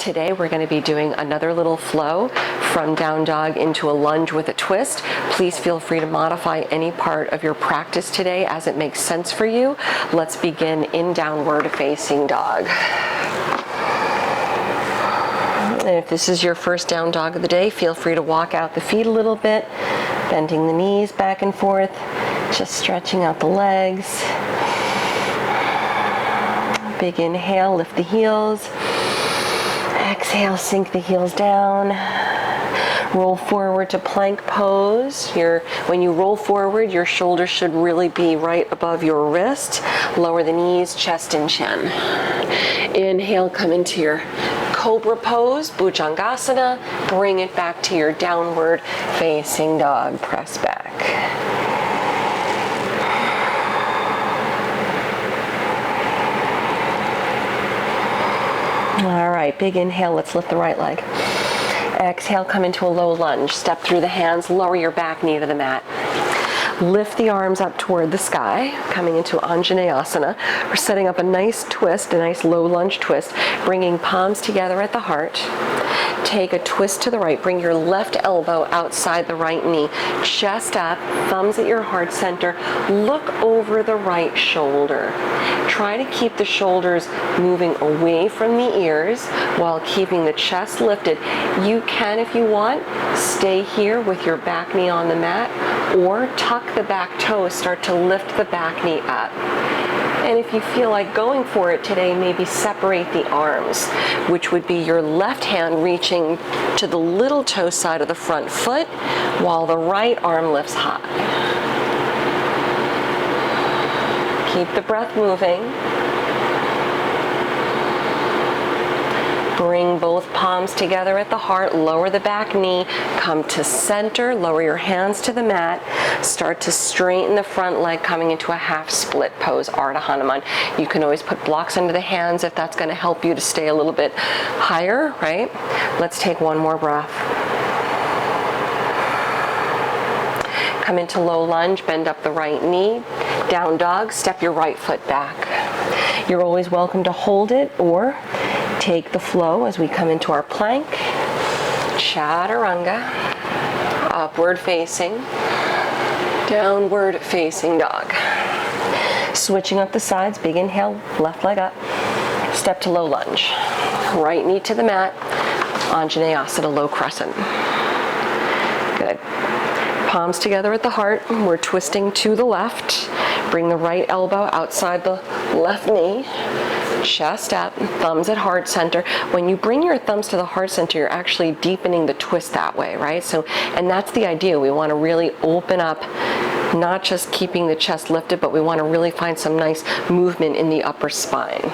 Today we're going to be doing another little flow from down dog into a lunge with a twist. Please feel free to modify any part of your practice today as it makes sense for you. Let's begin in downward facing dog. And if this is your first down dog of the day, feel free to walk out the feet a little bit, bending the knees back and forth, just stretching out the legs. Big inhale, lift the heels. Exhale, sink the heels down. Roll forward to plank pose. When you roll forward, your shoulders should really be right above your wrist. Lower the knees, chest and chin. Inhale, come into your cobra pose, bhujangasana. Bring it back to your downward facing dog. Press back. All right, big inhale, let's lift the right leg. Exhale, come into a low lunge. Step through the hands, lower your back knee to the mat. Lift the arms up toward the sky, coming into Anjaneyasana. We're setting up a nice twist, a nice low lunge twist, bringing palms together at the heart. Take a twist to the right. Bring your left elbow outside the right knee. Chest up, thumbs at your heart center. Look over the right shoulder. Try to keep the shoulders moving away from the ears while keeping the chest lifted. You can, if you want, stay here with your back knee on the mat, or tuck the back toes, start to lift the back knee up. And if you feel like going for it today, maybe separate the arms, which would be your left hand reaching to the little toe side of the front foot while the right arm lifts high. Keep the breath moving. Bring both palms together at the heart, lower the back knee, come to center, lower your hands to the mat, start to straighten the front leg coming into a half split pose, Ardha Hanuman. You can always put blocks under the hands if that's going to help you to stay a little bit higher, right? Let's take one more breath. Come into low lunge, bend up the right knee, down dog, step your right foot back. You're always welcome to hold it or take the flow as we come into our plank, chaturanga, upward facing, downward facing dog. Switching up the sides, big inhale, left leg up, step to low lunge. Right knee to the mat, Anjaneyasana, low crescent. Good. Palms together at the heart, we're twisting to the left. Bring the right elbow outside the left knee. Chest up, thumbs at heart center. When you bring your thumbs to the heart center, you're actually deepening the twist that way, right? And that's the idea. We want to really open up, not just keeping the chest lifted, but we want to really find some nice movement in the upper spine.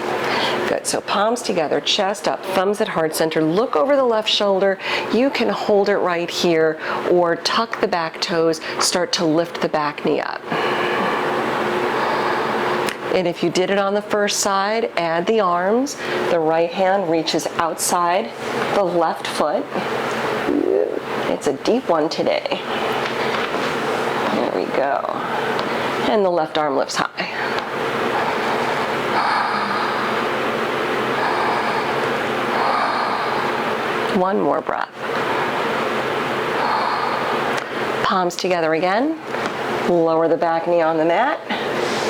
Good, so palms together, chest up, thumbs at heart center. Look over the left shoulder. You can hold it right here or tuck the back toes, start to lift the back knee up. And if you did it on the first side, add the arms. The right hand reaches outside the left foot. It's a deep one today. There we go. And the left arm lifts high. One more breath. Palms together again. Lower the back knee on the mat.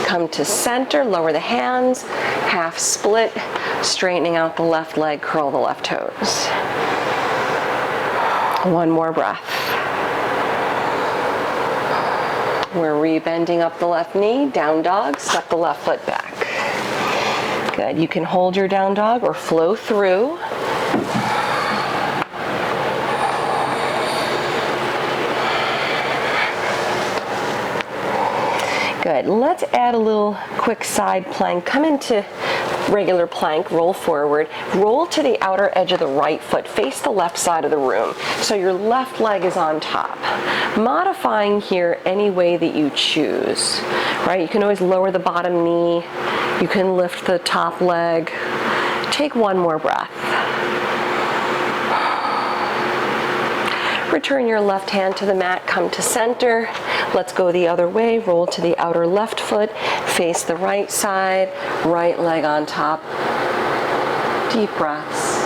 Come to center, lower the hands, half split, straightening out the left leg, curl the left toes. One more breath. We're rebending up the left knee, down dog, step the left foot back. Good, you can hold your down dog or flow through. Good. Let's add a little quick side plank. Come into regular plank, roll forward, roll to the outer edge of the right foot, face the left side of the room. So your left leg is on top. Modifying here any way that you choose, right? You can always lower the bottom knee. You can lift the top leg. Take one more breath. Return your left hand to the mat, come to center. Let's go the other way, roll to the outer left foot, face the right side, right leg on top. Deep breaths.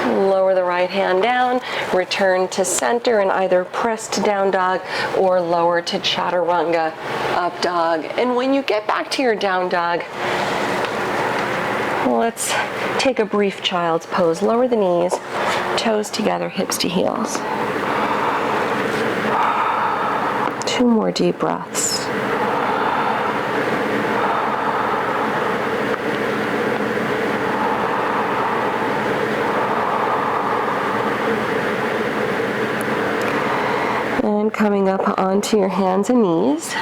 Lower the right hand down, return to center and either press to down dog or lower to chaturanga, up dog. And when you get back to your down dog, let's take a brief child's pose. Lower the knees, toes together, hips to heels. 2 more deep breaths. And coming up onto your hands and knees.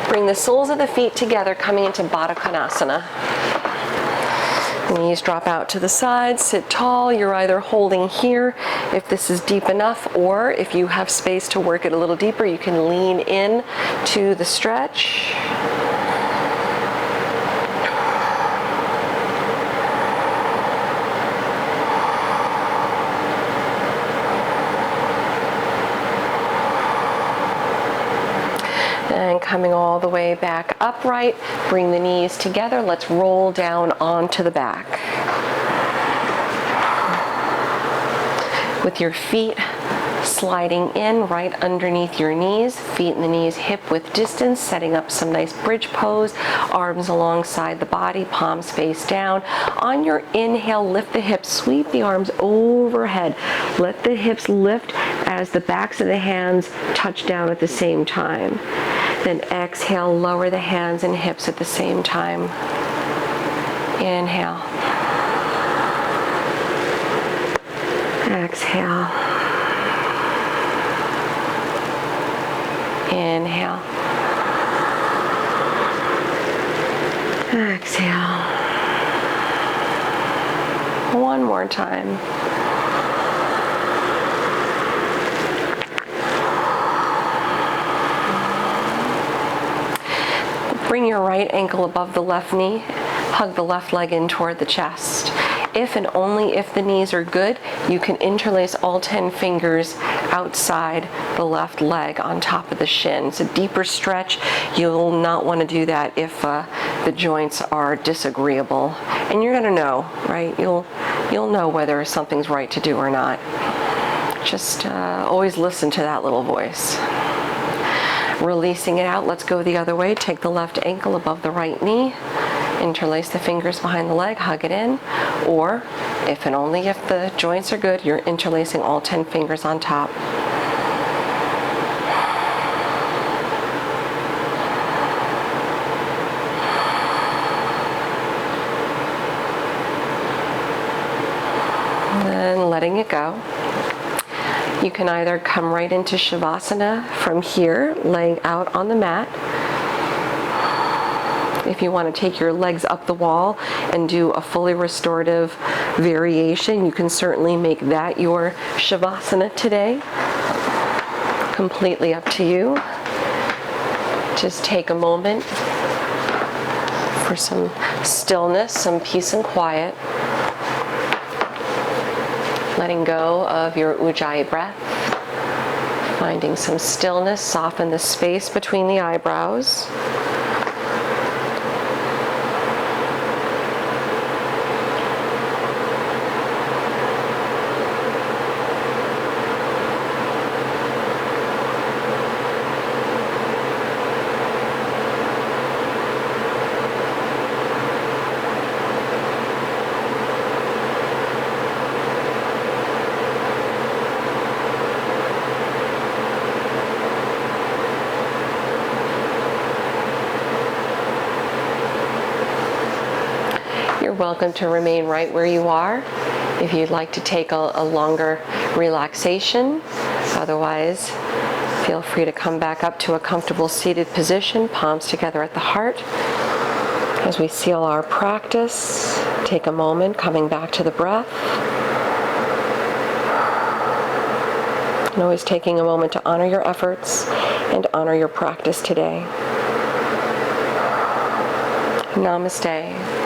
Bring the soles of the feet together, coming into Baddha Konasana. Knees drop out to the side, sit tall. You're either holding here if this is deep enough, or if you have space to work it a little deeper, you can lean in to the stretch. And coming all the way back upright, bring the knees together. Let's roll down onto the back. With your feet sliding in right underneath your knees, feet and the knees hip width distance, setting up some nice bridge pose, arms alongside the body, palms face down. On your inhale, lift the hips, sweep the arms overhead. Let the hips lift as the backs of the hands touch down at the same time. Then exhale, lower the hands and hips at the same time. Inhale. Exhale. Inhale. Exhale. One more time. Bring your right ankle above the left knee. Hug the left leg in toward the chest. If and only if the knees are good, you can interlace all 10 fingers outside the left leg on top of the shin. It's a deeper stretch. You'll not want to do that if the joints are disagreeable. And you're going to know, right? You'll know whether something's right to do or not. Just always listen to that little voice. Releasing it out, let's go the other way. Take the left ankle above the right knee. Interlace the fingers behind the leg, hug it in. Or, if and only if the joints are good, you're interlacing all 10 fingers on top. And then letting it go. You can either come right into Shavasana from here, laying out on the mat. If you want to take your legs up the wall and do a fully restorative variation, you can certainly make that your Shavasana today. Completely up to you. Just take a moment for some stillness, some peace and quiet. Letting go of your Ujjayi breath. Finding some stillness, soften the space between the eyebrows. You're welcome to remain right where you are if you'd like to take a longer relaxation. Otherwise, feel free to come back up to a comfortable seated position, palms together at the heart. As we seal our practice, take a moment coming back to the breath. And always taking a moment to honor your efforts and honor your practice today. Namaste.